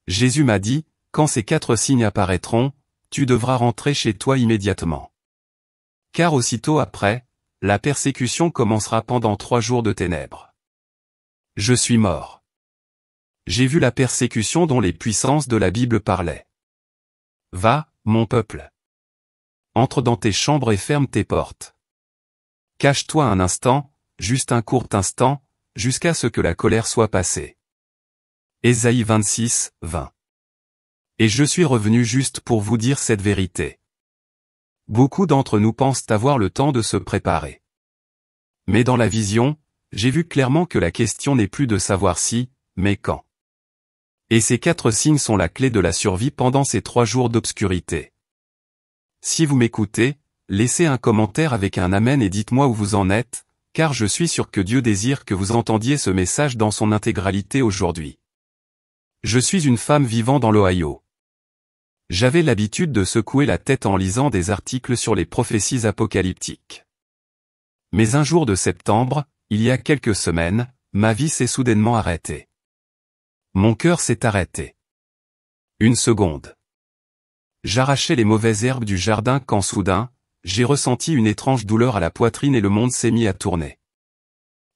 Jésus m'a dit, quand ces 4 signes apparaîtront, tu devras rentrer chez toi immédiatement. Car aussitôt après, la persécution commencera pendant 3 jours de ténèbres. Je suis mort. J'ai vu la persécution dont les puissances de la Bible parlaient. Va, mon peuple. Entre dans tes chambres et ferme tes portes. Cache-toi un instant, juste un court instant, jusqu'à ce que la colère soit passée. Ésaïe 26, 20. Et je suis revenu juste pour vous dire cette vérité. Beaucoup d'entre nous pensent avoir le temps de se préparer. Mais dans la vision, j'ai vu clairement que la question n'est plus de savoir si, mais quand. Et ces 4 signes sont la clé de la survie pendant ces 3 jours d'obscurité. Si vous m'écoutez, laissez un commentaire avec un amen et dites-moi où vous en êtes, car je suis sûr que Dieu désire que vous entendiez ce message dans son intégralité aujourd'hui. Je suis une femme vivant dans l'Ohio. J'avais l'habitude de secouer la tête en lisant des articles sur les prophéties apocalyptiques. Mais un jour de septembre, il y a quelques semaines, ma vie s'est soudainement arrêtée. Mon cœur s'est arrêté. Une seconde. J'arrachais les mauvaises herbes du jardin quand soudain, j'ai ressenti une étrange douleur à la poitrine et le monde s'est mis à tourner.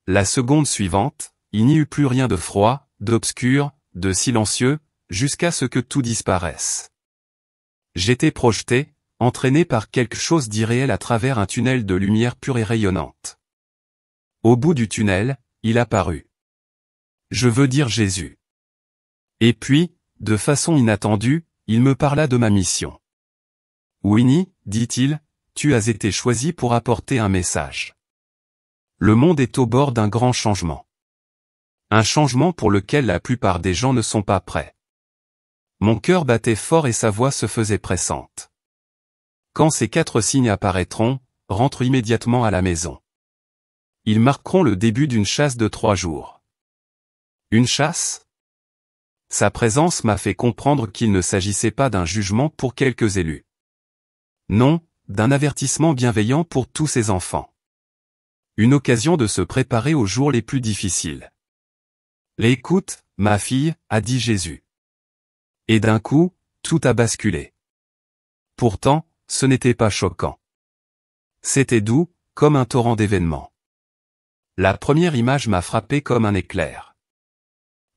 La seconde suivante, il n'y eut plus rien de froid, d'obscur, de silencieux, jusqu'à ce que tout disparaisse. J'étais projeté, entraîné par quelque chose d'irréel à travers un tunnel de lumière pure et rayonnante. Au bout du tunnel, il apparut. Je veux dire Jésus. Et puis, de façon inattendue, il me parla de ma mission. Winnie, dit-il, tu as été choisi pour apporter un message. Le monde est au bord d'un grand changement. Un changement pour lequel la plupart des gens ne sont pas prêts. Mon cœur battait fort et sa voix se faisait pressante. Quand ces 4 signes apparaîtront, rentre immédiatement à la maison. Ils marqueront le début d'une chasse de 3 jours. Une chasse ? Sa présence m'a fait comprendre qu'il ne s'agissait pas d'un jugement pour quelques élus. Non, d'un avertissement bienveillant pour tous ses enfants. Une occasion de se préparer aux jours les plus difficiles. Écoute, ma fille, a dit Jésus. Et d'un coup, tout a basculé. Pourtant, ce n'était pas choquant. C'était doux, comme un torrent d'événements. La première image m'a frappé comme un éclair.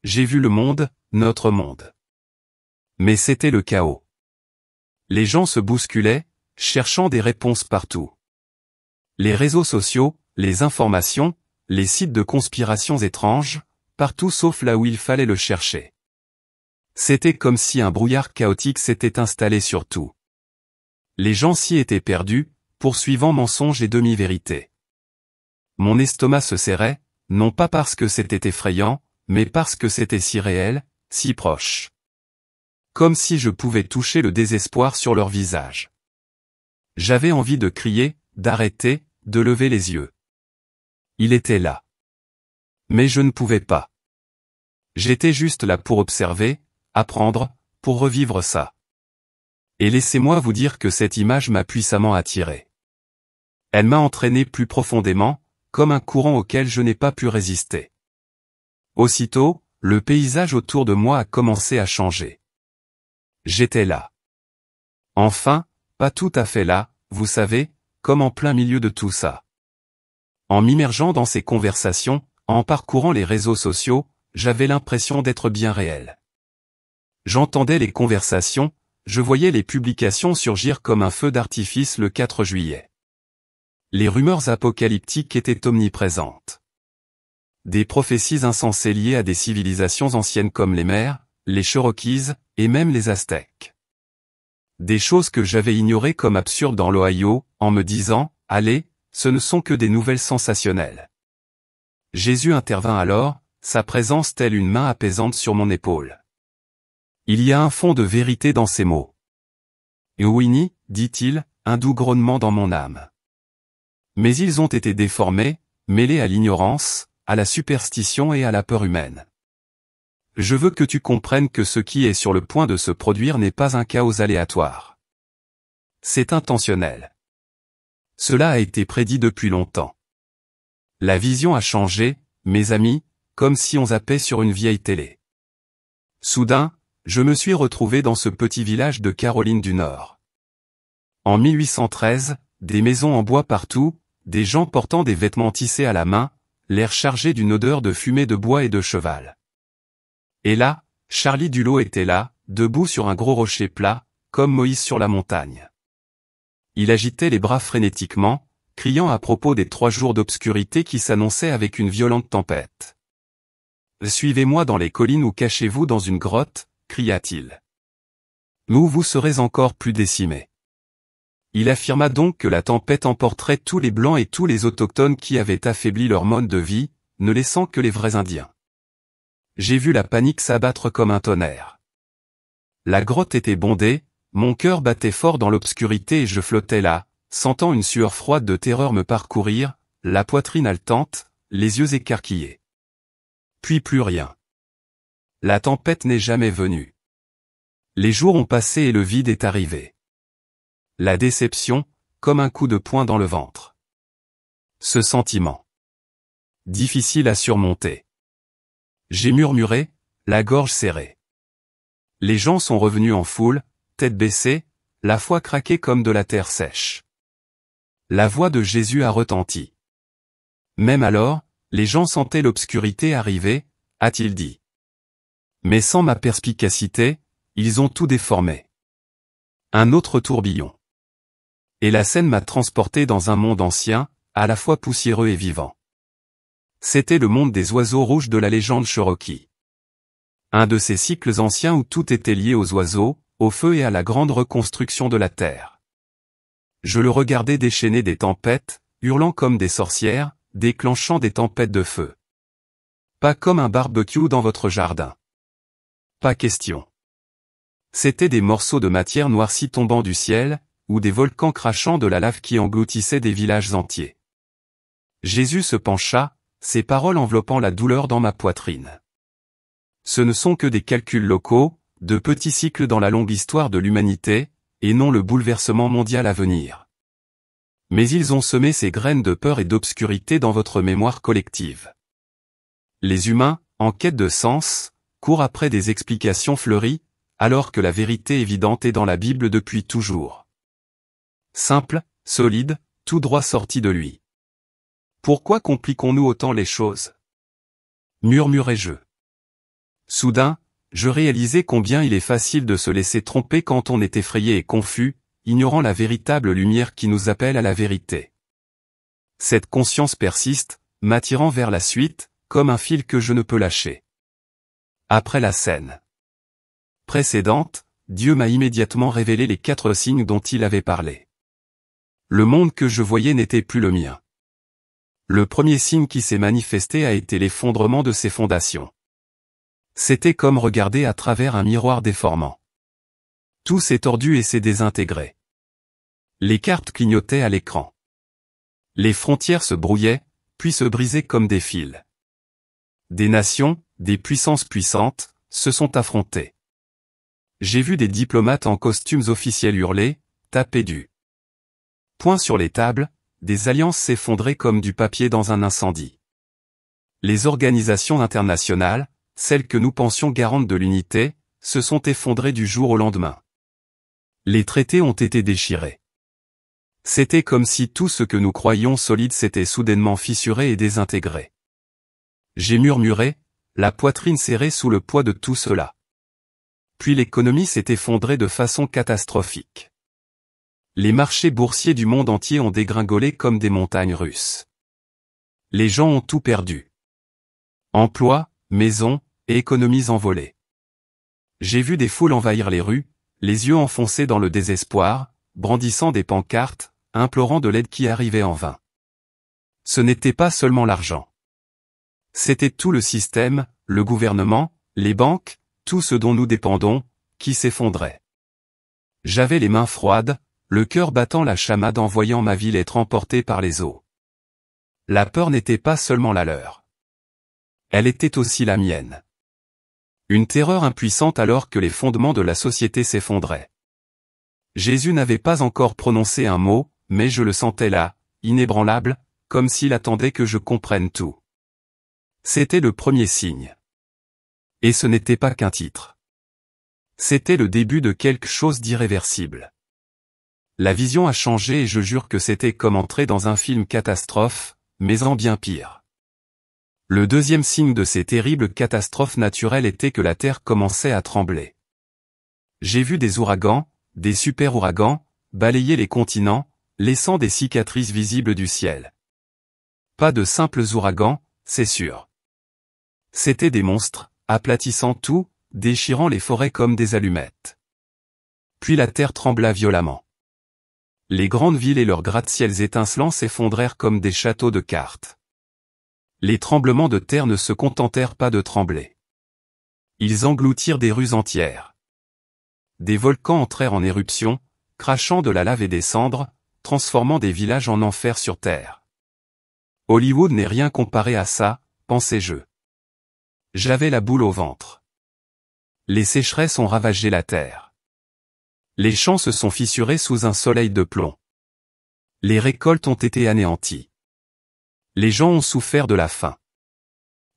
J'ai vu le monde, notre monde. Mais c'était le chaos. Les gens se bousculaient, cherchant des réponses partout. Les réseaux sociaux, les informations, les sites de conspirations étranges, partout sauf là où il fallait le chercher. C'était comme si un brouillard chaotique s'était installé sur tout. Les gens s'y étaient perdus, poursuivant mensonges et demi-vérités. Mon estomac se serrait, non pas parce que c'était effrayant, mais parce que c'était si réel, si proche. Comme si je pouvais toucher le désespoir sur leur visage. J'avais envie de crier, d'arrêter, de lever les yeux. Il était là. Mais je ne pouvais pas. J'étais juste là pour observer, apprendre, pour revivre ça. Et laissez-moi vous dire que cette image m'a puissamment attiré. Elle m'a entraîné plus profondément, comme un courant auquel je n'ai pas pu résister. Aussitôt, le paysage autour de moi a commencé à changer. J'étais là. Enfin, pas tout à fait là, vous savez, comme en plein milieu de tout ça. En m'immergeant dans ces conversations, en parcourant les réseaux sociaux, j'avais l'impression d'être bien réel. J'entendais les conversations, je voyais les publications surgir comme un feu d'artifice le 4 juillet. Les rumeurs apocalyptiques étaient omniprésentes. Des prophéties insensées liées à des civilisations anciennes comme les Mers, les Cherokees, et même les Aztèques. Des choses que j'avais ignorées comme absurdes dans l'Ohio, en me disant, allez, ce ne sont que des nouvelles sensationnelles. Jésus intervint alors, sa présence telle une main apaisante sur mon épaule. Il y a un fond de vérité dans ces mots. Et Winnie, dit-il, un doux grognement dans mon âme. Mais ils ont été déformés, mêlés à l'ignorance, à la superstition et à la peur humaine. Je veux que tu comprennes que ce qui est sur le point de se produire n'est pas un chaos aléatoire. C'est intentionnel. Cela a été prédit depuis longtemps. La vision a changé, mes amis, comme si on zappait sur une vieille télé. Soudain, je me suis retrouvé dans ce petit village de Caroline du Nord. En 1813, des maisons en bois partout, des gens portant des vêtements tissés à la main, l'air chargé d'une odeur de fumée de bois et de cheval. Et là, Charlie Dulot était là, debout sur un gros rocher plat, comme Moïse sur la montagne. Il agitait les bras frénétiquement, criant à propos des 3 jours d'obscurité qui s'annonçaient avec une violente tempête. « Suivez-moi dans les collines ou cachez-vous dans une grotte », cria-t-il. « Ou vous serez encore plus décimés. » Il affirma donc que la tempête emporterait tous les Blancs et tous les autochtones qui avaient affaibli leur mode de vie, ne laissant que les vrais Indiens. J'ai vu la panique s'abattre comme un tonnerre. La grotte était bondée, mon cœur battait fort dans l'obscurité et je flottais là, sentant une sueur froide de terreur me parcourir, la poitrine haletante, les yeux écarquillés. Puis plus rien. La tempête n'est jamais venue. Les jours ont passé et le vide est arrivé. La déception, comme un coup de poing dans le ventre. Ce sentiment. Difficile à surmonter. J'ai murmuré, la gorge serrée. Les gens sont revenus en foule, tête baissée, la foi craquée comme de la terre sèche. La voix de Jésus a retenti. Même alors, les gens sentaient l'obscurité arriver, a-t-il dit. Mais sans ma perspicacité, ils ont tout déformé. Un autre tourbillon. Et la scène m'a transporté dans un monde ancien, à la fois poussiéreux et vivant. C'était le monde des oiseaux rouges de la légende Cherokee. Un de ces cycles anciens où tout était lié aux oiseaux, au feu et à la grande reconstruction de la terre. Je le regardais déchaîner des tempêtes, hurlant comme des sorcières, déclenchant des tempêtes de feu. Pas comme un barbecue dans votre jardin. Pas question. C'étaient des morceaux de matière noircie tombant du ciel, ou des volcans crachant de la lave qui engloutissaient des villages entiers. Jésus se pencha, ses paroles enveloppant la douleur dans ma poitrine. Ce ne sont que des calculs locaux, de petits cycles dans la longue histoire de l'humanité, et non le bouleversement mondial à venir. Mais ils ont semé ces graines de peur et d'obscurité dans votre mémoire collective. Les humains, en quête de sens, courent après des explications fleuries, alors que la vérité évidente est dans la Bible depuis toujours. Simple, solide, tout droit sorti de lui. Pourquoi compliquons-nous autant les choses? Murmurai-je. Soudain, je réalisai combien il est facile de se laisser tromper quand on est effrayé et confus, ignorant la véritable lumière qui nous appelle à la vérité. Cette conscience persiste, m'attirant vers la suite, comme un fil que je ne peux lâcher. Après la scène précédente, Dieu m'a immédiatement révélé les 4 signes dont il avait parlé. Le monde que je voyais n'était plus le mien. Le premier signe qui s'est manifesté a été l'effondrement de ses fondations. C'était comme regarder à travers un miroir déformant. Tout s'est tordu et s'est désintégré. Les cartes clignotaient à l'écran. Les frontières se brouillaient, puis se brisaient comme des fils. Des nations, des puissances puissantes, se sont affrontées. J'ai vu des diplomates en costumes officiels hurler, taper du poing sur les tables, des alliances s'effondrer comme du papier dans un incendie. Les organisations internationales, celles que nous pensions garantes de l'unité, se sont effondrées du jour au lendemain. Les traités ont été déchirés. C'était comme si tout ce que nous croyions solide s'était soudainement fissuré et désintégré. J'ai murmuré, la poitrine serrée sous le poids de tout cela. Puis l'économie s'est effondrée de façon catastrophique. Les marchés boursiers du monde entier ont dégringolé comme des montagnes russes. Les gens ont tout perdu. Emplois, maisons, et économies envolées. J'ai vu des foules envahir les rues, les yeux enfoncés dans le désespoir, brandissant des pancartes, implorant de l'aide qui arrivait en vain. Ce n'était pas seulement l'argent. C'était tout le système, le gouvernement, les banques, tout ce dont nous dépendons, qui s'effondrait. J'avais les mains froides, le cœur battant la chamade en voyant ma ville être emportée par les eaux. La peur n'était pas seulement la leur. Elle était aussi la mienne. Une terreur impuissante alors que les fondements de la société s'effondraient. Jésus n'avait pas encore prononcé un mot, mais je le sentais là, inébranlable, comme s'il attendait que je comprenne tout. C'était le premier signe. Et ce n'était pas qu'un titre. C'était le début de quelque chose d'irréversible. La vision a changé et je jure que c'était comme entrer dans un film catastrophe, mais en bien pire. Le deuxième signe de ces terribles catastrophes naturelles était que la Terre commençait à trembler. J'ai vu des ouragans, des super-ouragans, balayer les continents, laissant des cicatrices visibles du ciel. Pas de simples ouragans, c'est sûr. C'étaient des monstres, aplatissant tout, déchirant les forêts comme des allumettes. Puis la terre trembla violemment. Les grandes villes et leurs gratte-ciels étincelants s'effondrèrent comme des châteaux de cartes. Les tremblements de terre ne se contentèrent pas de trembler. Ils engloutirent des rues entières. Des volcans entrèrent en éruption, crachant de la lave et des cendres, transformant des villages en enfer sur terre. Hollywood n'est rien comparé à ça, pensais-je. J'avais la boule au ventre. Les sécheresses ont ravagé la terre. Les champs se sont fissurés sous un soleil de plomb. Les récoltes ont été anéanties. Les gens ont souffert de la faim.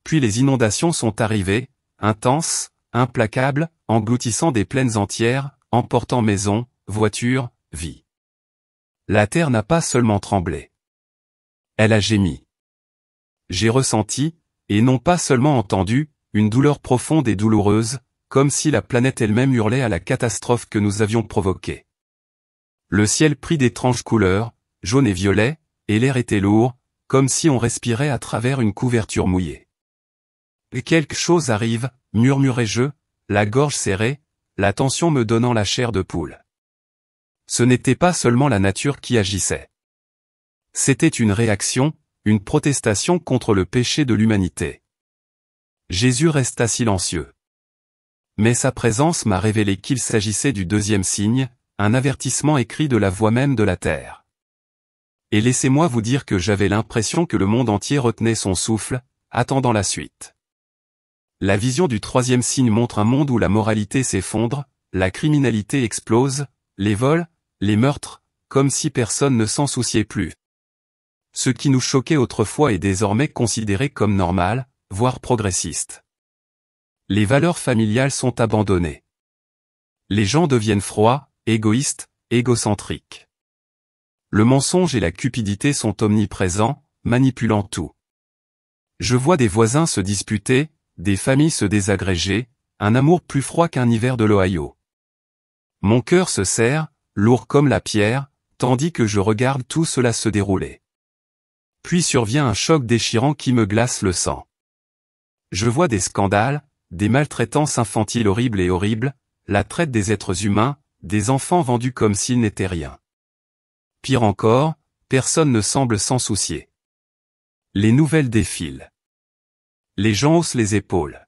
Puis les inondations sont arrivées, intenses, implacables, engloutissant des plaines entières, emportant maisons, voitures, vies. La terre n'a pas seulement tremblé. Elle a gémi. J'ai ressenti, et non pas seulement entendu, une douleur profonde et douloureuse, comme si la planète elle-même hurlait à la catastrophe que nous avions provoquée. Le ciel prit d'étranges couleurs, jaune et violet, et l'air était lourd, comme si on respirait à travers une couverture mouillée. Et quelque chose arrive, murmurai-je, la gorge serrée, la tension me donnant la chair de poule. Ce n'était pas seulement la nature qui agissait. C'était une réaction, une protestation contre le péché de l'humanité. Jésus resta silencieux. Mais sa présence m'a révélé qu'il s'agissait du deuxième signe, un avertissement écrit de la voix même de la terre. Et laissez-moi vous dire que j'avais l'impression que le monde entier retenait son souffle, attendant la suite. La vision du troisième signe montre un monde où la moralité s'effondre, la criminalité explose, les vols, les meurtres, comme si personne ne s'en souciait plus. Ce qui nous choquait autrefois est désormais considéré comme normal, voire progressiste. Les valeurs familiales sont abandonnées. Les gens deviennent froids, égoïstes, égocentriques. Le mensonge et la cupidité sont omniprésents, manipulant tout. Je vois des voisins se disputer, des familles se désagréger, un amour plus froid qu'un hiver de l'Ohio. Mon cœur se serre, lourd comme la pierre, tandis que je regarde tout cela se dérouler. Puis survient un choc déchirant qui me glace le sang. Je vois des scandales, des maltraitances infantiles horribles et horribles, la traite des êtres humains, des enfants vendus comme s'ils n'étaient rien. Pire encore, personne ne semble s'en soucier. Les nouvelles défilent. Les gens haussent les épaules.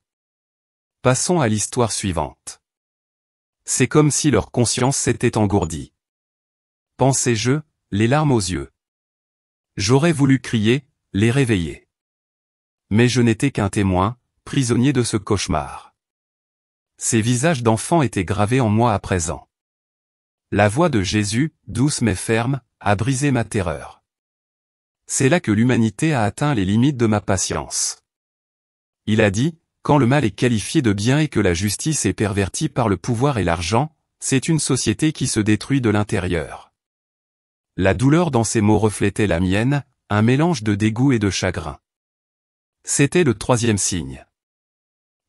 Passons à l'histoire suivante. C'est comme si leur conscience s'était engourdie. Pensais-je, les larmes aux yeux. J'aurais voulu crier, les réveiller. Mais je n'étais qu'un témoin, prisonnier de ce cauchemar. Ces visages d'enfants étaient gravés en moi à présent. La voix de Jésus, douce mais ferme, a brisé ma terreur. C'est là que l'humanité a atteint les limites de ma patience. Il a dit, quand le mal est qualifié de bien et que la justice est pervertie par le pouvoir et l'argent, c'est une société qui se détruit de l'intérieur. La douleur dans ces mots reflétait la mienne, un mélange de dégoût et de chagrin. C'était le troisième signe.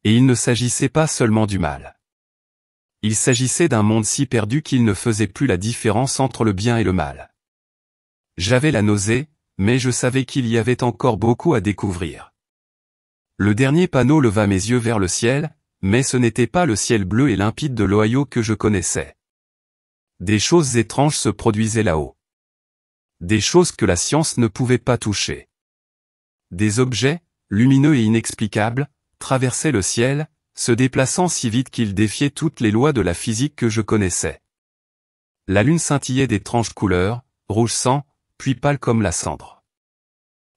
Et il ne s'agissait pas seulement du mal. Il s'agissait d'un monde si perdu qu'il ne faisait plus la différence entre le bien et le mal. J'avais la nausée, mais je savais qu'il y avait encore beaucoup à découvrir. Le dernier panneau leva mes yeux vers le ciel, mais ce n'était pas le ciel bleu et limpide de l'Ohio que je connaissais. Des choses étranges se produisaient là-haut. Des choses que la science ne pouvait pas toucher. Des objets, lumineux et inexplicables, traversaient le ciel, se déplaçant si vite qu'ils défiaient toutes les lois de la physique que je connaissais. La lune scintillait d'étranges couleurs, rouge sang, puis pâle comme la cendre.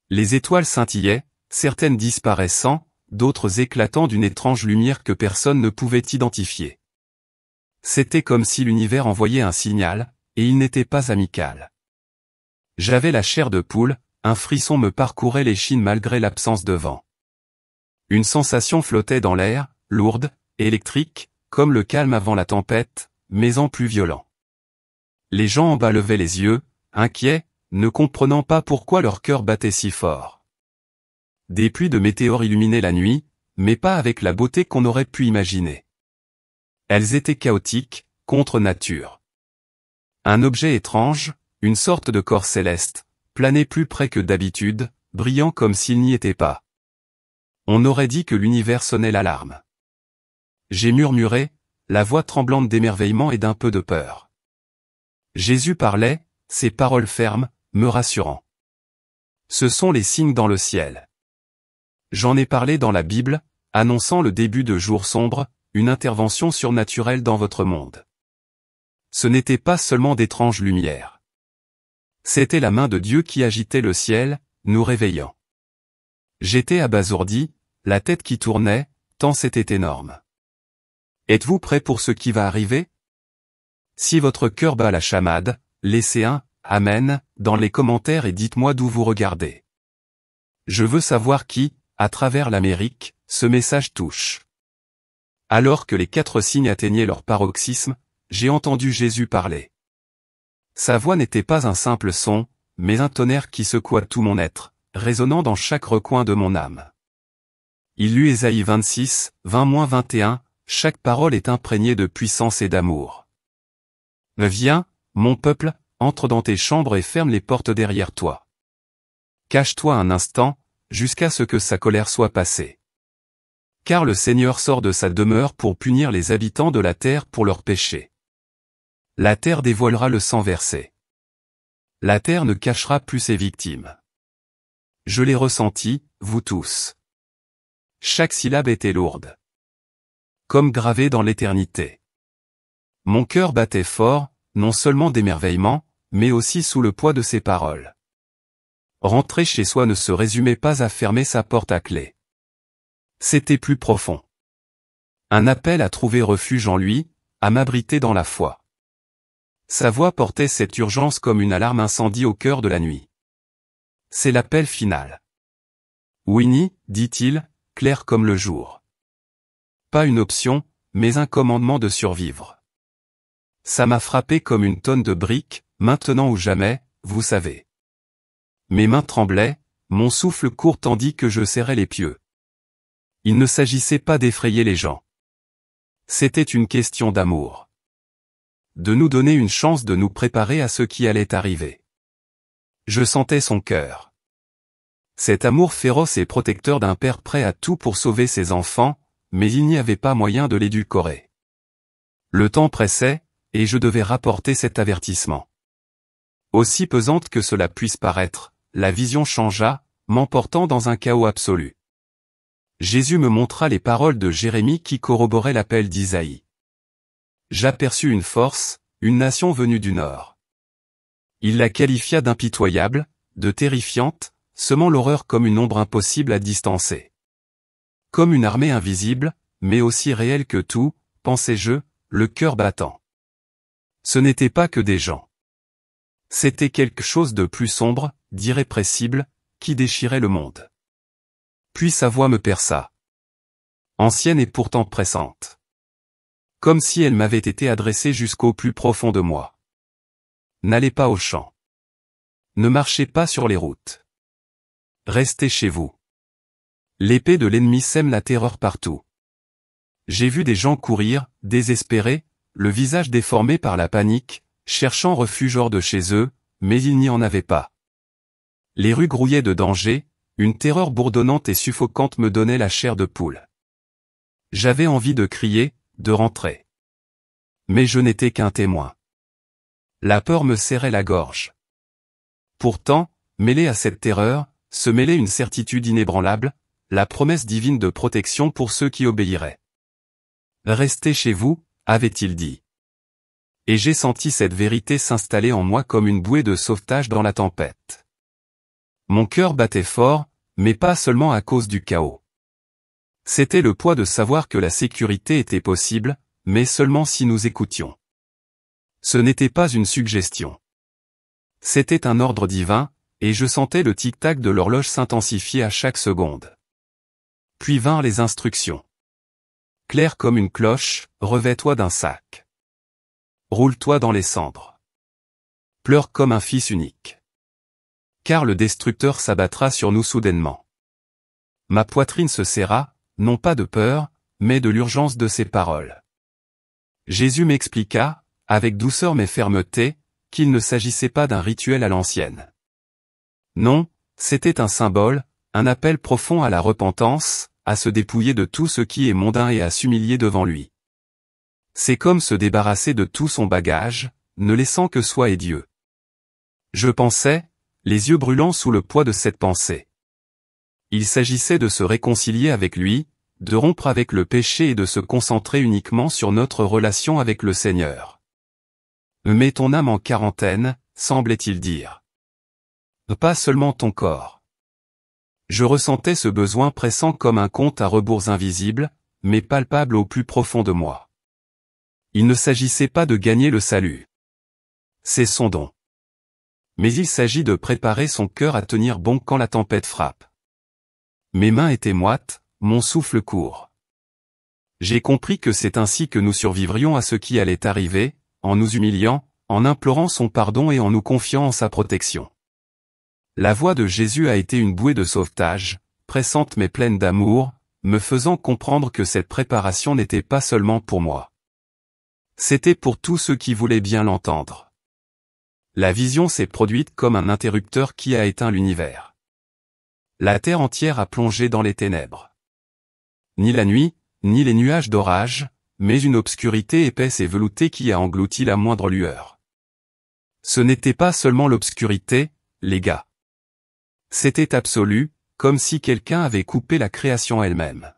Les étoiles scintillaient, certaines disparaissant, d'autres éclatant d'une étrange lumière que personne ne pouvait identifier. C'était comme si l'univers envoyait un signal, et il n'était pas amical. J'avais la chair de poule, un frisson me parcourait l'échine malgré l'absence de vent. Une sensation flottait dans l'air, lourde, électrique, comme le calme avant la tempête, mais en plus violent. Les gens en bas levaient les yeux, inquiets, ne comprenant pas pourquoi leur cœur battait si fort. Des pluies de météores illuminaient la nuit, mais pas avec la beauté qu'on aurait pu imaginer. Elles étaient chaotiques, contre nature. Un objet étrange, une sorte de corps céleste, planait plus près que d'habitude, brillant comme s'il n'y était pas. On aurait dit que l'univers sonnait l'alarme. J'ai murmuré, la voix tremblante d'émerveillement et d'un peu de peur. Jésus parlait, ses paroles fermes, me rassurant. Ce sont les signes dans le ciel. J'en ai parlé dans la Bible, annonçant le début de jours sombres, une intervention surnaturelle dans votre monde. Ce n'était pas seulement d'étranges lumières. C'était la main de Dieu qui agitait le ciel, nous réveillant. J'étais abasourdi, la tête qui tournait, tant c'était énorme. Êtes-vous prêts pour ce qui va arriver? Si votre cœur bat la chamade, laissez un « Amen » dans les commentaires et dites-moi d'où vous regardez. Je veux savoir qui, à travers l'Amérique, ce message touche. Alors que les 4 signes atteignaient leur paroxysme, j'ai entendu Jésus parler. Sa voix n'était pas un simple son, mais un tonnerre qui secoua tout mon être, résonnant dans chaque recoin de mon âme. Il lut Ésaïe 26, 20-21, chaque parole est imprégnée de puissance et d'amour. Viens, mon peuple, entre dans tes chambres et ferme les portes derrière toi. Cache-toi un instant, jusqu'à ce que sa colère soit passée. Car le Seigneur sort de sa demeure pour punir les habitants de la terre pour leurs péchés. La terre dévoilera le sang versé. La terre ne cachera plus ses victimes. Je l'ai ressenti, vous tous. Chaque syllabe était lourde. Comme gravée dans l'éternité. Mon cœur battait fort, non seulement d'émerveillement, mais aussi sous le poids de ces paroles. Rentrer chez soi ne se résumait pas à fermer sa porte à clé. C'était plus profond. Un appel à trouver refuge en lui, à m'abriter dans la foi. Sa voix portait cette urgence comme une alarme incendie au cœur de la nuit. C'est l'appel final. Winnie, dit-il, clair comme le jour. Pas une option, mais un commandement de survivre. Ça m'a frappé comme une tonne de briques, maintenant ou jamais, vous savez. Mes mains tremblaient, mon souffle court tandis que je serrais les pieux. Il ne s'agissait pas d'effrayer les gens. C'était une question d'amour. De nous donner une chance de nous préparer à ce qui allait arriver. Je sentais son cœur. Cet amour féroce et protecteur d'un père prêt à tout pour sauver ses enfants, mais il n'y avait pas moyen de l'édulcorer. Le temps pressait, et je devais rapporter cet avertissement. Aussi pesante que cela puisse paraître, la vision changea, m'emportant dans un chaos absolu. Jésus me montra les paroles de Jérémie qui corroboraient l'appel d'Isaïe. J'aperçus une force, une nation venue du nord. Il la qualifia d'impitoyable, de terrifiante, semant l'horreur comme une ombre impossible à distancer. Comme une armée invisible, mais aussi réelle que tout, pensais-je, le cœur battant. Ce n'était pas que des gens. C'était quelque chose de plus sombre, d'irrépressible, qui déchirait le monde. Puis sa voix me perça. Ancienne et pourtant pressante. Comme si elle m'avait été adressée jusqu'au plus profond de moi. N'allez pas au champ. Ne marchez pas sur les routes. Restez chez vous. L'épée de l'ennemi sème la terreur partout. J'ai vu des gens courir, désespérés, le visage déformé par la panique, cherchant refuge hors de chez eux, mais il n'y en avait pas. Les rues grouillaient de danger, une terreur bourdonnante et suffocante me donnait la chair de poule. J'avais envie de crier, de rentrer. Mais je n'étais qu'un témoin. La peur me serrait la gorge. Pourtant, mêlée à cette terreur, se mêlait une certitude inébranlable, la promesse divine de protection pour ceux qui obéiraient. Restez chez vous, avait-il dit. Et j'ai senti cette vérité s'installer en moi comme une bouée de sauvetage dans la tempête. Mon cœur battait fort, mais pas seulement à cause du chaos. C'était le poids de savoir que la sécurité était possible, mais seulement si nous écoutions. Ce n'était pas une suggestion. C'était un ordre divin, et je sentais le tic-tac de l'horloge s'intensifier à chaque seconde. Puis vinrent les instructions. Clair comme une cloche, revêt-toi d'un sac. Roule-toi dans les cendres. Pleure comme un fils unique. Car le destructeur s'abattra sur nous soudainement. Ma poitrine se serra, non pas de peur, mais de l'urgence de ses paroles. Jésus m'expliqua, avec douceur mais fermeté, qu'il ne s'agissait pas d'un rituel à l'ancienne. Non, c'était un symbole, un appel profond à la repentance, à se dépouiller de tout ce qui est mondain et à s'humilier devant lui. C'est comme se débarrasser de tout son bagage, ne laissant que soi et Dieu. Je pensais, les yeux brûlants sous le poids de cette pensée. Il s'agissait de se réconcilier avec lui, de rompre avec le péché et de se concentrer uniquement sur notre relation avec le Seigneur. Mets ton âme en quarantaine, semblait-il dire. Pas seulement ton corps. Je ressentais ce besoin pressant comme un compte à rebours invisible, mais palpable au plus profond de moi. Il ne s'agissait pas de gagner le salut. C'est son don. Mais il s'agit de préparer son cœur à tenir bon quand la tempête frappe. Mes mains étaient moites, mon souffle court. J'ai compris que c'est ainsi que nous survivrions à ce qui allait arriver, en nous humiliant, en implorant son pardon et en nous confiant en sa protection. La voix de Jésus a été une bouée de sauvetage, pressante mais pleine d'amour, me faisant comprendre que cette préparation n'était pas seulement pour moi. C'était pour tous ceux qui voulaient bien l'entendre. La vision s'est produite comme un interrupteur qui a éteint l'univers. La terre entière a plongé dans les ténèbres. Ni la nuit, ni les nuages d'orage, mais une obscurité épaisse et veloutée qui a englouti la moindre lueur. Ce n'était pas seulement l'obscurité, les gars. C'était absolu, comme si quelqu'un avait coupé la création elle-même.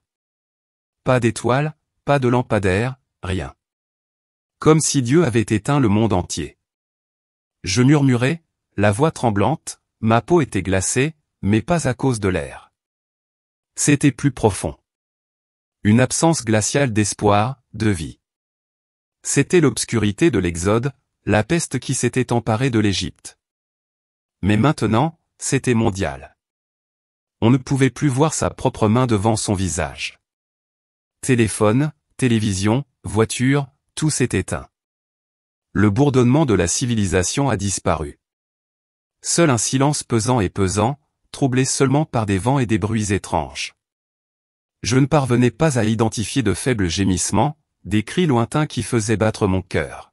Pas d'étoiles, pas de lampadaire, rien. Comme si Dieu avait éteint le monde entier. Je murmurais, la voix tremblante, ma peau était glacée, mais pas à cause de l'air. C'était plus profond. Une absence glaciale d'espoir, de vie. C'était l'obscurité de l'Exode, la peste qui s'était emparée de l'Égypte. Mais maintenant, c'était mondial. On ne pouvait plus voir sa propre main devant son visage. Téléphone, télévision, voiture, tout s'est éteint. Le bourdonnement de la civilisation a disparu. Seul un silence pesant et pesant, troublé seulement par des vents et des bruits étranges. Je ne parvenais pas à identifier de faibles gémissements, des cris lointains qui faisaient battre mon cœur.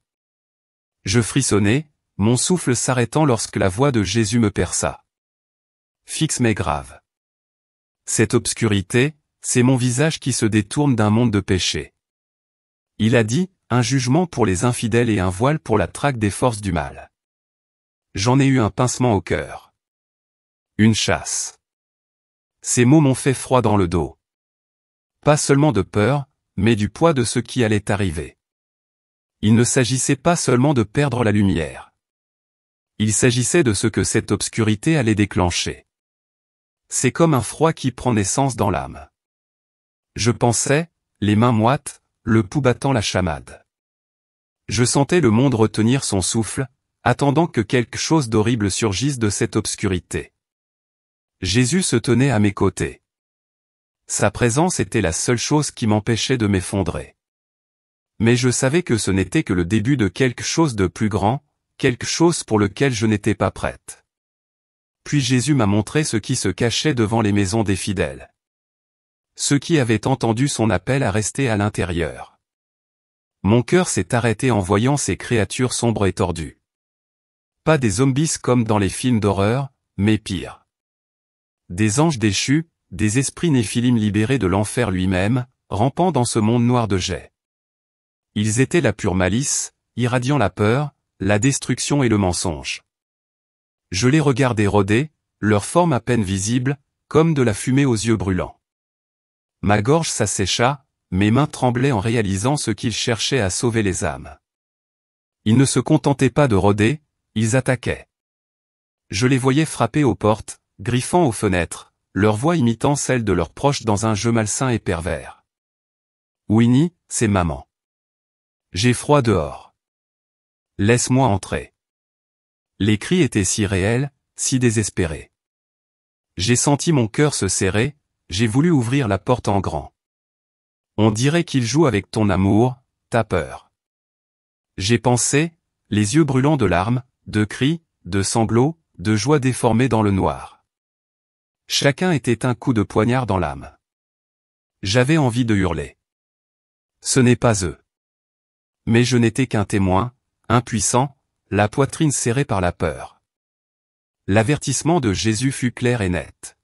Je frissonnais, mon souffle s'arrêtant lorsque la voix de Jésus me perça. Fixe mais grave. Cette obscurité, c'est mon visage qui se détourne d'un monde de péché. Il a dit, un jugement pour les infidèles et un voile pour la traque des forces du mal. J'en ai eu un pincement au cœur. Une chasse. Ces mots m'ont fait froid dans le dos. Pas seulement de peur, mais du poids de ce qui allait arriver. Il ne s'agissait pas seulement de perdre la lumière. Il s'agissait de ce que cette obscurité allait déclencher. C'est comme un froid qui prend naissance dans l'âme. Je pensais, les mains moites, le pouls battant la chamade. Je sentais le monde retenir son souffle, attendant que quelque chose d'horrible surgisse de cette obscurité. Jésus se tenait à mes côtés. Sa présence était la seule chose qui m'empêchait de m'effondrer. Mais je savais que ce n'était que le début de quelque chose de plus grand, quelque chose pour lequel je n'étais pas prête. Puis Jésus m'a montré ce qui se cachait devant les maisons des fidèles. Ceux qui avaient entendu son appel à rester à l'intérieur. Mon cœur s'est arrêté en voyant ces créatures sombres et tordues. Pas des zombies comme dans les films d'horreur, mais pire. Des anges déchus, des esprits néphilim libérés de l'enfer lui-même, rampant dans ce monde noir de jets. Ils étaient la pure malice, irradiant la peur, la destruction et le mensonge. Je les regardais rôder, leur forme à peine visible, comme de la fumée aux yeux brûlants. Ma gorge s'assécha, mes mains tremblaient en réalisant ce qu'ils cherchaient à sauver les âmes. Ils ne se contentaient pas de rôder, ils attaquaient. Je les voyais frapper aux portes, griffant aux fenêtres, leur voix imitant celle de leurs proches dans un jeu malsain et pervers. Winnie, c'est maman. J'ai froid dehors. Laisse-moi entrer. Les cris étaient si réels, si désespérés. J'ai senti mon cœur se serrer, j'ai voulu ouvrir la porte en grand. On dirait qu'il joue avec ton amour, ta peur. J'ai pensé, les yeux brûlants de larmes, de cris, de sanglots, de joie déformée dans le noir. Chacun était un coup de poignard dans l'âme. J'avais envie de hurler. Ce n'est pas eux. Mais je n'étais qu'un témoin, impuissant, la poitrine serrée par la peur. L'avertissement de Jésus fut clair et net.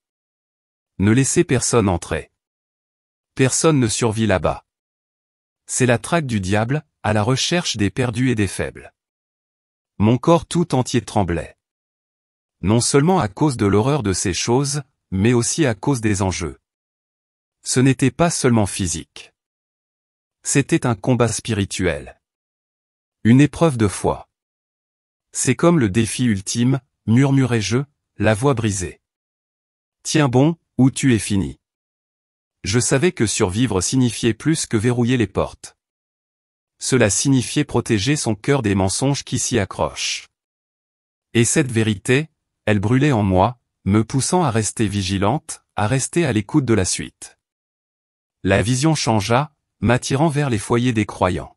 Ne laissez personne entrer. Personne ne survit là-bas. C'est la traque du diable, à la recherche des perdus et des faibles. Mon corps tout entier tremblait. Non seulement à cause de l'horreur de ces choses, mais aussi à cause des enjeux. Ce n'était pas seulement physique. C'était un combat spirituel. Une épreuve de foi. C'est comme le défi ultime, murmurai-je, la voix brisée. Tiens bon, ou tu es fini. Je savais que survivre signifiait plus que verrouiller les portes. Cela signifiait protéger son cœur des mensonges qui s'y accrochent. Et cette vérité, elle brûlait en moi, me poussant à rester vigilante, à rester à l'écoute de la suite. La vision changea, m'attirant vers les foyers des croyants.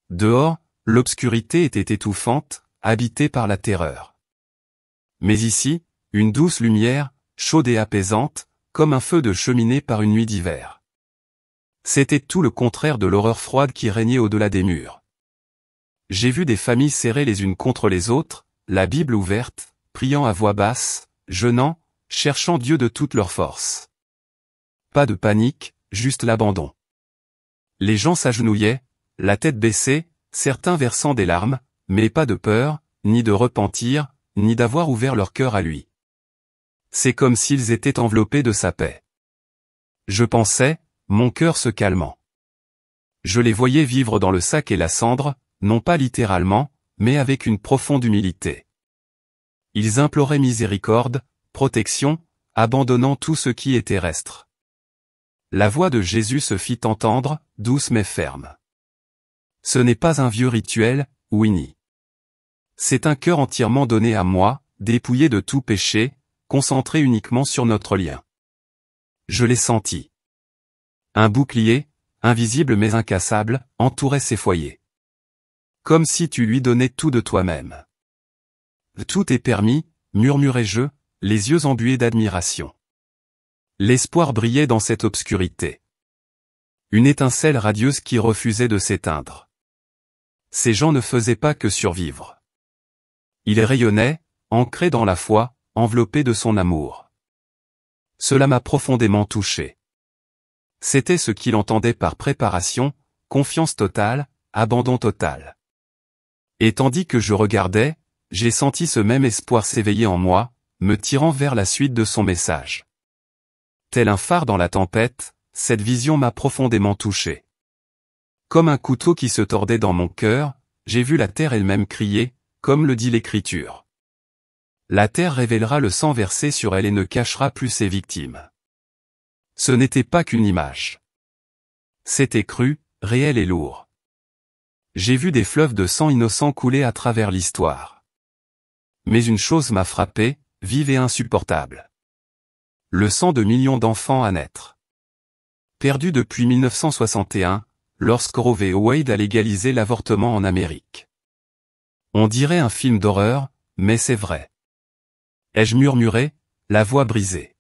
Dehors, l'obscurité était étouffante, habitée par la terreur. Mais ici, une douce lumière, chaude et apaisante, comme un feu de cheminée par une nuit d'hiver. C'était tout le contraire de l'horreur froide qui régnait au-delà des murs. J'ai vu des familles serrées les unes contre les autres, la Bible ouverte, priant à voix basse, jeûnant, cherchant Dieu de toute leur force. Pas de panique, juste l'abandon. Les gens s'agenouillaient, la tête baissée, certains versant des larmes, mais pas de peur, ni de repentir, ni d'avoir ouvert leur cœur à lui. C'est comme s'ils étaient enveloppés de sa paix. Je pensais, mon cœur se calmant. Je les voyais vivre dans le sac et la cendre, non pas littéralement, mais avec une profonde humilité. Ils imploraient miséricorde, protection, abandonnant tout ce qui est terrestre. La voix de Jésus se fit entendre, douce mais ferme. Ce n'est pas un vieux rituel, Winnie. C'est un cœur entièrement donné à moi, dépouillé de tout péché, concentré uniquement sur notre lien. Je l'ai senti. Un bouclier, invisible mais incassable, entourait ses foyers. Comme si tu lui donnais tout de toi-même. Tout est permis, murmurai-je, les yeux embués d'admiration. L'espoir brillait dans cette obscurité. Une étincelle radieuse qui refusait de s'éteindre. Ces gens ne faisaient pas que survivre. Ils rayonnaient, ancrés dans la foi, enveloppés de son amour. Cela m'a profondément touché. C'était ce qu'il entendait par préparation, confiance totale, abandon total. Et tandis que je regardais, j'ai senti ce même espoir s'éveiller en moi, me tirant vers la suite de son message. Tel un phare dans la tempête, cette vision m'a profondément touché. Comme un couteau qui se tordait dans mon cœur, j'ai vu la terre elle-même crier, comme le dit l'Écriture. La terre révélera le sang versé sur elle et ne cachera plus ses victimes. Ce n'était pas qu'une image. C'était cru, réel et lourd. J'ai vu des fleuves de sang innocent couler à travers l'histoire. Mais une chose m'a frappé, vive et insupportable. Le sang de millions d'enfants à naître. Perdu depuis 1961, lorsque Roe v. Wade a légalisé l'avortement en Amérique. On dirait un film d'horreur, mais c'est vrai. Ai-je murmuré, la voix brisée.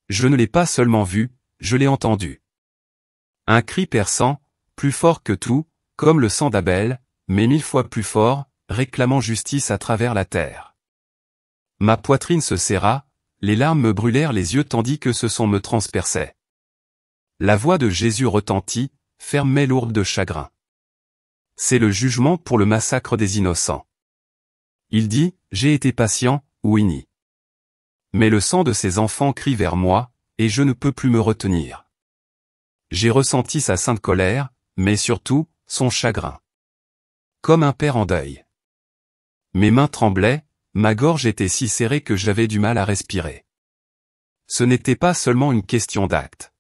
Je ne l'ai pas seulement vu, je l'ai entendu. Un cri perçant, plus fort que tout, comme le sang d'Abel, mais 1000 fois plus fort, réclamant justice à travers la terre. Ma poitrine se serra, les larmes me brûlèrent les yeux tandis que ce son me transperçait. La voix de Jésus retentit, ferme mais lourde de chagrin. C'est le jugement pour le massacre des innocents. Il dit, j'ai été patient, Winnie. Mais le sang de ces enfants crie vers moi, et je ne peux plus me retenir. J'ai ressenti sa sainte colère, mais surtout, son chagrin. Comme un père en deuil. Mes mains tremblaient, ma gorge était si serrée que j'avais du mal à respirer. Ce n'était pas seulement une question d'acte.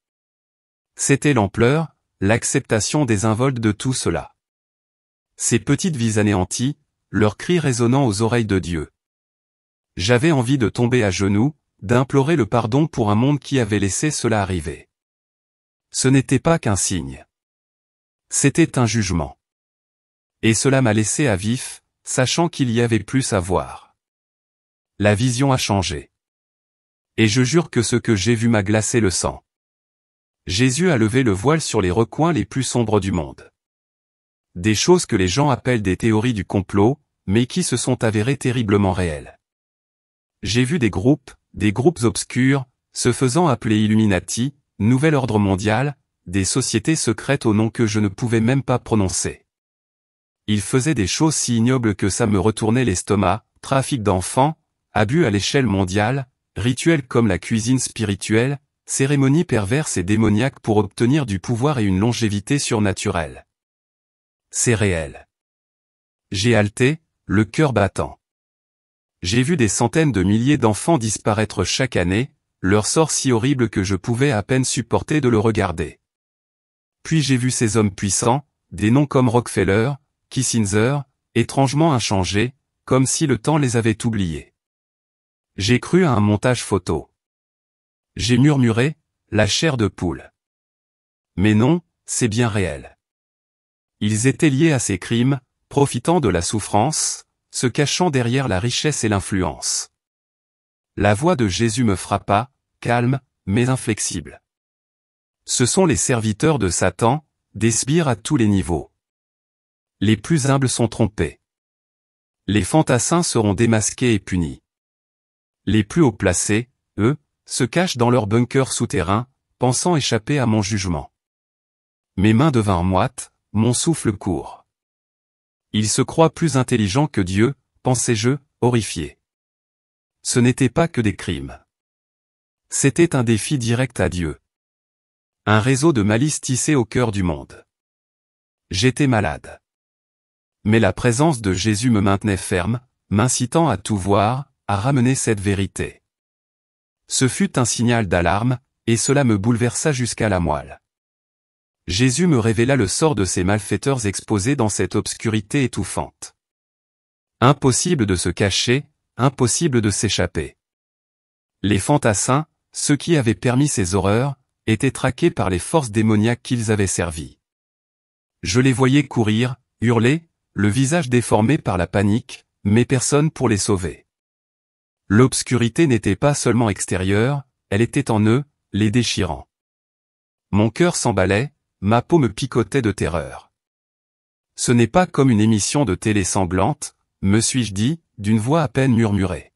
C'était l'ampleur, l'acceptation désinvolte de tout cela. Ces petites vies anéanties, leurs cris résonnant aux oreilles de Dieu. J'avais envie de tomber à genoux, d'implorer le pardon pour un monde qui avait laissé cela arriver. Ce n'était pas qu'un signe. C'était un jugement. Et cela m'a laissé à vif, sachant qu'il y avait plus à voir. La vision a changé. Et je jure que ce que j'ai vu m'a glacé le sang. Jésus a levé le voile sur les recoins les plus sombres du monde. Des choses que les gens appellent des théories du complot, mais qui se sont avérées terriblement réelles. J'ai vu des groupes obscurs, se faisant appeler Illuminati, Nouvel Ordre Mondial, des sociétés secrètes au nom que je ne pouvais même pas prononcer. Ils faisaient des choses si ignobles que ça me retournait l'estomac, trafic d'enfants, abus à l'échelle mondiale, rituels comme la cuisine spirituelle, cérémonies perverses et démoniaques pour obtenir du pouvoir et une longévité surnaturelle. C'est réel. J'ai haleté, le cœur battant. J'ai vu des centaines de milliers d'enfants disparaître chaque année, leur sort si horrible que je pouvais à peine supporter de le regarder. Puis j'ai vu ces hommes puissants, des noms comme Rockefeller, Kissinger, étrangement inchangés, comme si le temps les avait oubliés. J'ai cru à un montage photo. J'ai murmuré, la chair de poule. Mais non, c'est bien réel. Ils étaient liés à ces crimes, profitant de la souffrance, se cachant derrière la richesse et l'influence. La voix de Jésus me frappa, calme, mais inflexible. Ce sont les serviteurs de Satan, des sbires à tous les niveaux. Les plus humbles sont trompés. Les fantassins seront démasqués et punis. Les plus haut placés, eux, se cachent dans leur bunker souterrain, pensant échapper à mon jugement. Mes mains devinrent moites, mon souffle court. Ils se croient plus intelligents que Dieu, pensais-je, horrifié. Ce n'était pas que des crimes. C'était un défi direct à Dieu. Un réseau de malice tissé au cœur du monde. J'étais malade. Mais la présence de Jésus me maintenait ferme, m'incitant à tout voir, à ramener cette vérité. Ce fut un signal d'alarme, et cela me bouleversa jusqu'à la moelle. Jésus me révéla le sort de ces malfaiteurs exposés dans cette obscurité étouffante. Impossible de se cacher, impossible de s'échapper. Les fantassins, ceux qui avaient permis ces horreurs, étaient traqués par les forces démoniaques qu'ils avaient servies. Je les voyais courir, hurler, le visage déformé par la panique, mais personne pour les sauver. L'obscurité n'était pas seulement extérieure, elle était en eux, les déchirant. Mon cœur s'emballait, ma peau me picotait de terreur. Ce n'est pas comme une émission de télé sanglante, me suis-je dit, d'une voix à peine murmurée.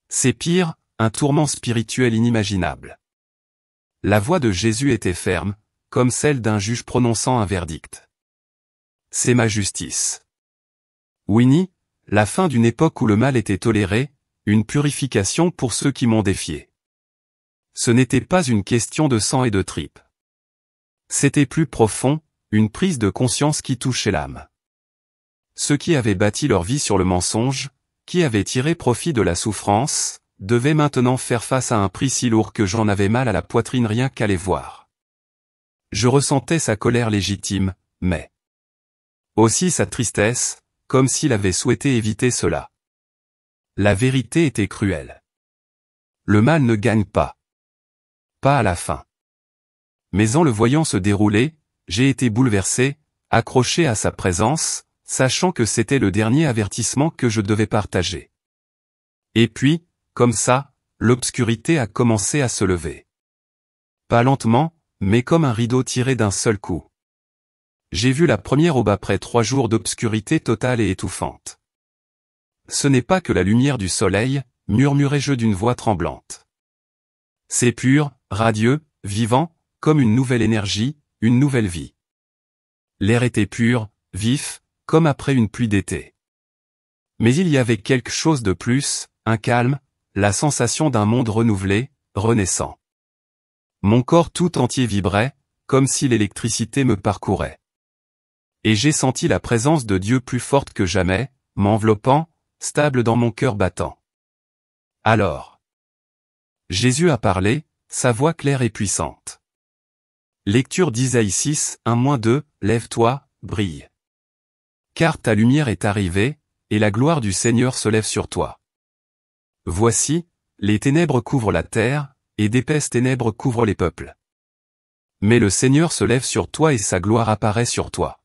C'est pire, un tourment spirituel inimaginable. La voix de Jésus était ferme, comme celle d'un juge prononçant un verdict. C'est ma justice. Winnie, la fin d'une époque où le mal était toléré, une purification pour ceux qui m'ont défié. Ce n'était pas une question de sang et de tripes. C'était plus profond, une prise de conscience qui touchait l'âme. Ceux qui avaient bâti leur vie sur le mensonge, qui avaient tiré profit de la souffrance, devaient maintenant faire face à un prix si lourd que j'en avais mal à la poitrine rien qu'à les voir. Je ressentais sa colère légitime, mais aussi sa tristesse, comme s'il avait souhaité éviter cela. La vérité était cruelle. Le mal ne gagne pas. Pas à la fin. Mais en le voyant se dérouler, j'ai été bouleversé, accroché à sa présence, sachant que c'était le dernier avertissement que je devais partager. Et puis, comme ça, l'obscurité a commencé à se lever. Pas lentement, mais comme un rideau tiré d'un seul coup. J'ai vu la première aube après 3 jours d'obscurité totale et étouffante. Ce n'est pas que la lumière du soleil, murmurai-je d'une voix tremblante. C'est pur, radieux, vivant, comme une nouvelle énergie, une nouvelle vie. L'air était pur, vif, comme après une pluie d'été. Mais il y avait quelque chose de plus, un calme, la sensation d'un monde renouvelé, renaissant. Mon corps tout entier vibrait, comme si l'électricité me parcourait. Et j'ai senti la présence de Dieu plus forte que jamais, m'enveloppant, stable dans mon cœur battant. Alors, Jésus a parlé, sa voix claire et puissante. Lecture d'Isaïe 6, 1-2, lève-toi, brille. Car ta lumière est arrivée, et la gloire du Seigneur se lève sur toi. Voici, les ténèbres couvrent la terre, et d'épaisses ténèbres couvrent les peuples. Mais le Seigneur se lève sur toi et sa gloire apparaît sur toi.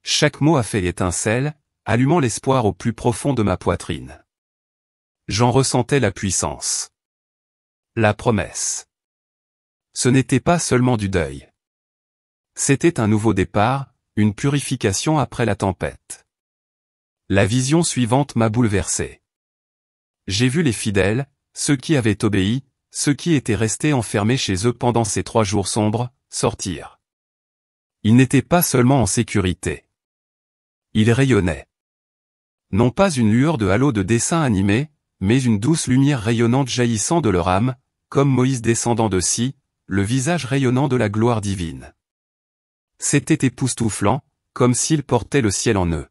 Chaque mot a fait étincelle, allumant l'espoir au plus profond de ma poitrine. J'en ressentais la puissance. La promesse. Ce n'était pas seulement du deuil. C'était un nouveau départ, une purification après la tempête. La vision suivante m'a bouleversé. J'ai vu les fidèles, ceux qui avaient obéi, ceux qui étaient restés enfermés chez eux pendant ces 3 jours sombres, sortir. Ils n'étaient pas seulement en sécurité. Ils rayonnaient. Non pas une lueur de halo de dessin animé, mais une douce lumière rayonnante jaillissant de leur âme, comme Moïse descendant de Si, le visage rayonnant de la gloire divine. C'était époustouflant, comme s'ils portaient le ciel en eux.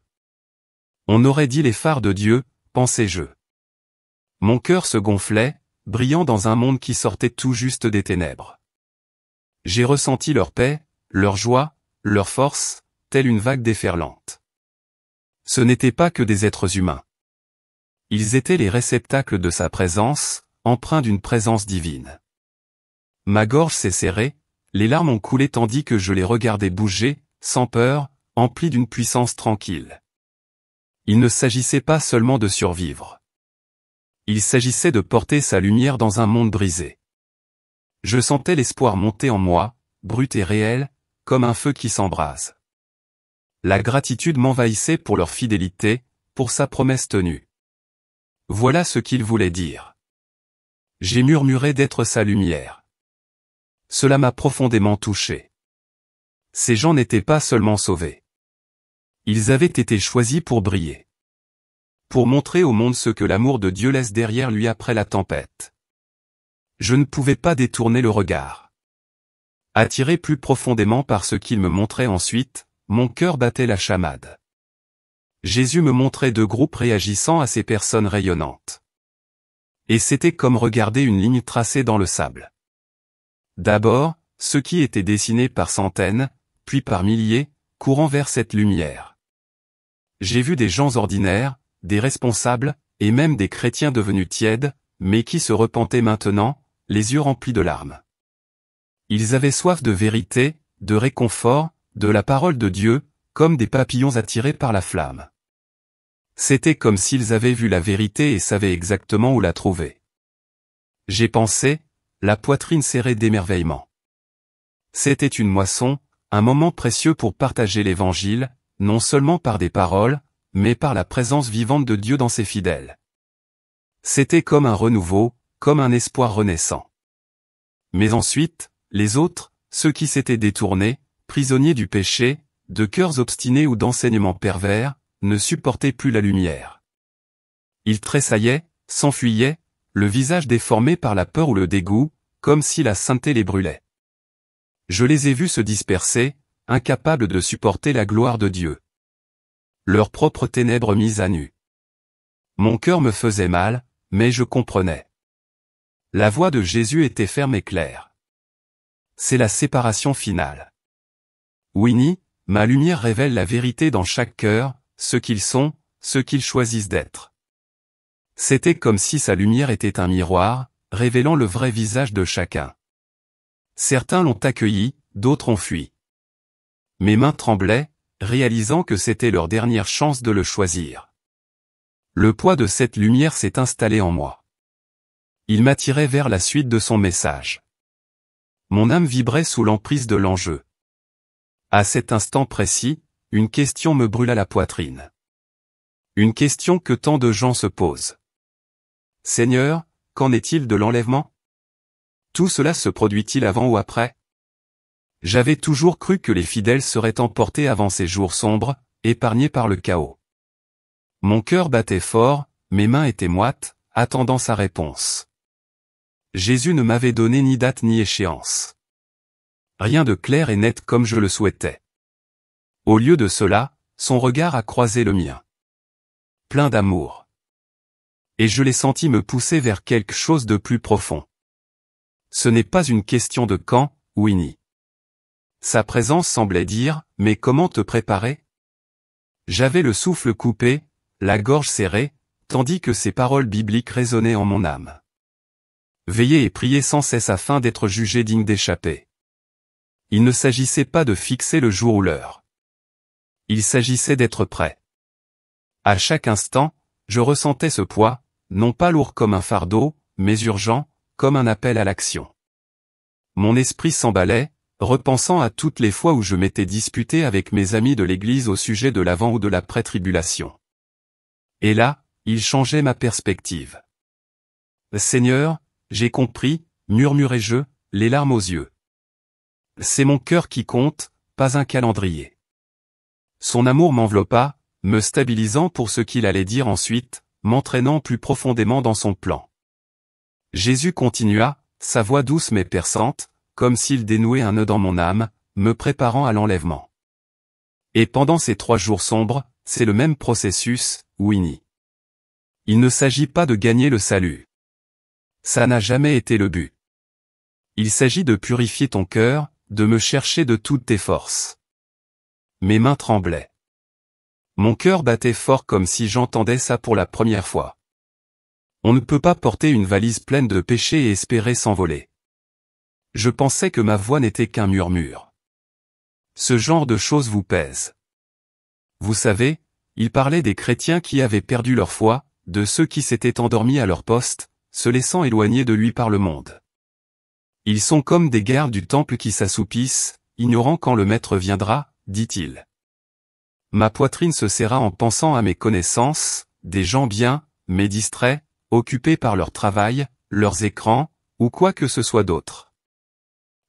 On aurait dit les phares de Dieu, pensais-je. Mon cœur se gonflait, brillant dans un monde qui sortait tout juste des ténèbres. J'ai ressenti leur paix, leur joie, leur force, telle une vague déferlante. Ce n'étaient pas que des êtres humains. Ils étaient les réceptacles de sa présence, empreints d'une présence divine. Ma gorge s'est serrée, les larmes ont coulé tandis que je les regardais bouger, sans peur, emplis d'une puissance tranquille. Il ne s'agissait pas seulement de survivre. Il s'agissait de porter sa lumière dans un monde brisé. Je sentais l'espoir monter en moi, brut et réel, comme un feu qui s'embrase. La gratitude m'envahissait pour leur fidélité, pour sa promesse tenue. Voilà ce qu'il voulait dire. J'ai murmuré d'être sa lumière. Cela m'a profondément touché. Ces gens n'étaient pas seulement sauvés. Ils avaient été choisis pour briller. Pour montrer au monde ce que l'amour de Dieu laisse derrière lui après la tempête. Je ne pouvais pas détourner le regard. Attiré plus profondément par ce qu'il me montrait ensuite, mon cœur battait la chamade. Jésus me montrait 2 groupes réagissant à ces personnes rayonnantes. Et c'était comme regarder une ligne tracée dans le sable. D'abord, ceux qui étaient dessinés par centaines, puis par milliers, courant vers cette lumière. J'ai vu des gens ordinaires, des responsables, et même des chrétiens devenus tièdes, mais qui se repentaient maintenant, les yeux remplis de larmes. Ils avaient soif de vérité, de réconfort, de la parole de Dieu, comme des papillons attirés par la flamme. C'était comme s'ils avaient vu la vérité et savaient exactement où la trouver. J'ai pensé, la poitrine serrée d'émerveillement. C'était une moisson, un moment précieux pour partager l'Évangile, non seulement par des paroles, mais par la présence vivante de Dieu dans ses fidèles. C'était comme un renouveau, comme un espoir renaissant. Mais ensuite, les autres, ceux qui s'étaient détournés, prisonniers du péché, de cœurs obstinés ou d'enseignements pervers, ne supportaient plus la lumière. Ils tressaillaient, s'enfuyaient, le visage déformé par la peur ou le dégoût, comme si la sainteté les brûlait. Je les ai vus se disperser, incapables de supporter la gloire de Dieu. Leurs propres ténèbres mises à nu. Mon cœur me faisait mal, mais je comprenais. La voix de Jésus était ferme et claire. C'est la séparation finale. Winnie, ma lumière révèle la vérité dans chaque cœur, ce qu'ils sont, ce qu'ils choisissent d'être. C'était comme si sa lumière était un miroir, révélant le vrai visage de chacun. Certains l'ont accueilli, d'autres ont fui. Mes mains tremblaient, réalisant que c'était leur dernière chance de le choisir. Le poids de cette lumière s'est installé en moi. Il m'attirait vers la suite de son message. Mon âme vibrait sous l'emprise de l'enjeu. À cet instant précis, une question me brûla la poitrine. Une question que tant de gens se posent. Seigneur, qu'en est-il de l'enlèvement? Tout cela se produit-il avant ou après? J'avais toujours cru que les fidèles seraient emportés avant ces jours sombres, épargnés par le chaos. Mon cœur battait fort, mes mains étaient moites, attendant sa réponse. Jésus ne m'avait donné ni date ni échéance. Rien de clair et net comme je le souhaitais. Au lieu de cela, son regard a croisé le mien. Plein d'amour. Et je l'ai senti me pousser vers quelque chose de plus profond. Ce n'est pas une question de quand, Winnie. Sa présence semblait dire, mais comment te préparer? J'avais le souffle coupé, la gorge serrée, tandis que ces paroles bibliques résonnaient en mon âme. Veillez et priez sans cesse afin d'être jugés dignes d'échapper. Il ne s'agissait pas de fixer le jour ou l'heure. Il s'agissait d'être prêt. À chaque instant, je ressentais ce poids, non pas lourd comme un fardeau, mais urgent, comme un appel à l'action. Mon esprit s'emballait, repensant à toutes les fois où je m'étais disputé avec mes amis de l'église au sujet de l'avant ou de l'après-tribulation. Et là, il changeait ma perspective. « Seigneur, j'ai compris », murmurai-je, les larmes aux yeux. C'est mon cœur qui compte, pas un calendrier. Son amour m'enveloppa, me stabilisant pour ce qu'il allait dire ensuite, m'entraînant plus profondément dans son plan. Jésus continua, sa voix douce mais perçante, comme s'il dénouait un nœud dans mon âme, me préparant à l'enlèvement. Et pendant ces 3 jours sombres, c'est le même processus, Winnie. Il ne s'agit pas de gagner le salut. Ça n'a jamais été le but. Il s'agit de purifier ton cœur, de me chercher de toutes tes forces. Mes mains tremblaient. Mon cœur battait fort comme si j'entendais ça pour la première fois. On ne peut pas porter une valise pleine de péchés et espérer s'envoler. Je pensais que ma voix n'était qu'un murmure. Ce genre de choses vous pèse. Vous savez, il parlait des chrétiens qui avaient perdu leur foi, de ceux qui s'étaient endormis à leur poste, se laissant éloigner de lui par le monde. Ils sont comme des gardes du temple qui s'assoupissent, ignorant quand le maître viendra, dit-il. Ma poitrine se serra en pensant à mes connaissances, des gens bien, mais distraits, occupés par leur travail, leurs écrans, ou quoi que ce soit d'autre.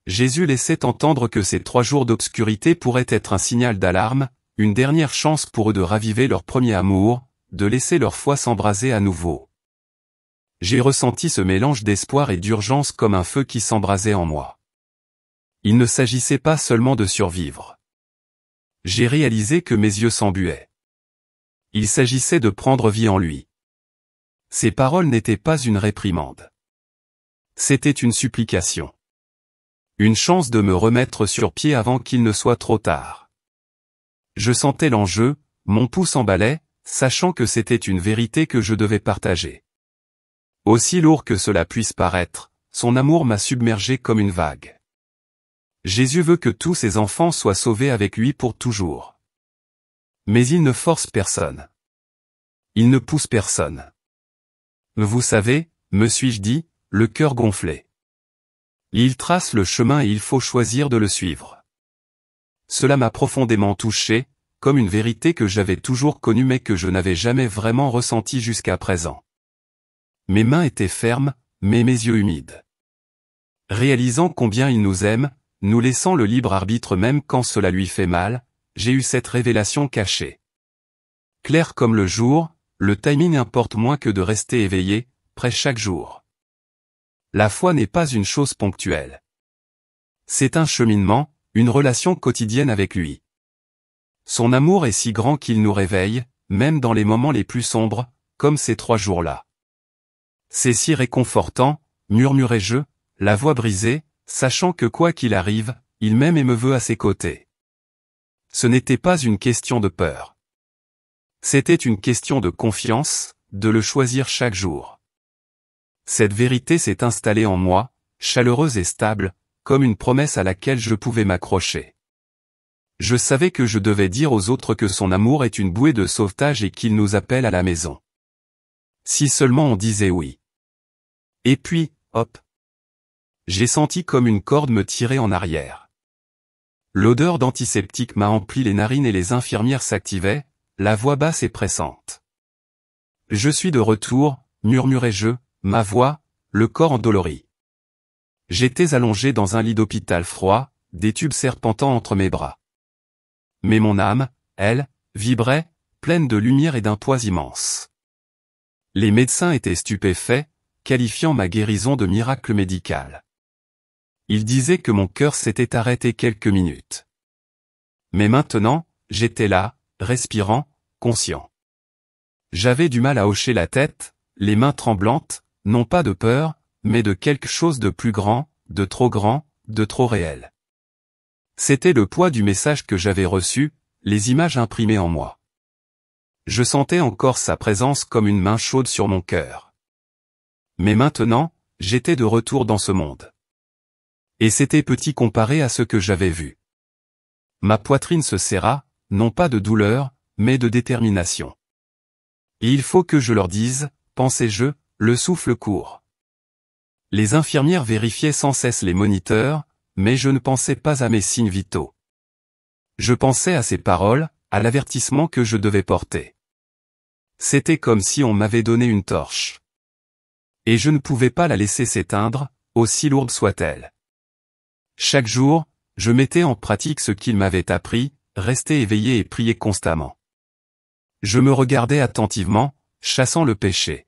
Jésus laissait entendre que ces 3 jours d'obscurité pourraient être un signal d'alarme, une dernière chance pour eux de raviver leur premier amour, de laisser leur foi s'embraser à nouveau. J'ai ressenti ce mélange d'espoir et d'urgence comme un feu qui s'embrasait en moi. Il ne s'agissait pas seulement de survivre. J'ai réalisé que mes yeux s'embuaient. Il s'agissait de prendre vie en lui. Ces paroles n'étaient pas une réprimande. C'était une supplication. Une chance de me remettre sur pied avant qu'il ne soit trop tard. Je sentais l'enjeu, mon pouls s'emballait, sachant que c'était une vérité que je devais partager. Aussi lourd que cela puisse paraître, son amour m'a submergé comme une vague. Jésus veut que tous ses enfants soient sauvés avec lui pour toujours. Mais il ne force personne. Il ne pousse personne. Vous savez, me suis-je dit, le cœur gonflé. Il trace le chemin et il faut choisir de le suivre. Cela m'a profondément touché, comme une vérité que j'avais toujours connue mais que je n'avais jamais vraiment ressentie jusqu'à présent. Mes mains étaient fermes, mais mes yeux humides. Réalisant combien il nous aime, nous laissant le libre arbitre même quand cela lui fait mal, j'ai eu cette révélation cachée. Clair comme le jour, le timing importe moins que de rester éveillé, prêt chaque jour. La foi n'est pas une chose ponctuelle. C'est un cheminement, une relation quotidienne avec lui. Son amour est si grand qu'il nous réveille, même dans les moments les plus sombres, comme ces 3 jours-là. C'est si réconfortant, murmurai-je, la voix brisée, sachant que quoi qu'il arrive, il m'aime et me veut à ses côtés. Ce n'était pas une question de peur. C'était une question de confiance, de le choisir chaque jour. Cette vérité s'est installée en moi, chaleureuse et stable, comme une promesse à laquelle je pouvais m'accrocher. Je savais que je devais dire aux autres que son amour est une bouée de sauvetage et qu'il nous appelle à la maison. Si seulement on disait oui. Et puis, hop. J'ai senti comme une corde me tirer en arrière. L'odeur d'antiseptique m'a empli les narines et les infirmières s'activaient, la voix basse et pressante. Je suis de retour, murmurai-je, ma voix, le corps endolori. J'étais allongé dans un lit d'hôpital froid, des tubes serpentant entre mes bras. Mais mon âme, elle, vibrait, pleine de lumière et d'un poids immense. Les médecins étaient stupéfaits, qualifiant ma guérison de miracle médical. Ils disaient que mon cœur s'était arrêté quelques minutes. Mais maintenant, j'étais là, respirant, conscient. J'avais du mal à hocher la tête, les mains tremblantes, non pas de peur, mais de quelque chose de plus grand, de trop réel. C'était le poids du message que j'avais reçu, les images imprimées en moi. Je sentais encore sa présence comme une main chaude sur mon cœur. Mais maintenant, j'étais de retour dans ce monde. Et c'était petit comparé à ce que j'avais vu. Ma poitrine se serra, non pas de douleur, mais de détermination. Et il faut que je leur dise, pensais-je, le souffle court. Les infirmières vérifiaient sans cesse les moniteurs, mais je ne pensais pas à mes signes vitaux. Je pensais à ces paroles, à l'avertissement que je devais porter. C'était comme si on m'avait donné une torche. Et je ne pouvais pas la laisser s'éteindre, aussi lourde soit-elle. Chaque jour, je mettais en pratique ce qu'il m'avait appris, rester éveillé et prier constamment. Je me regardais attentivement, chassant le péché.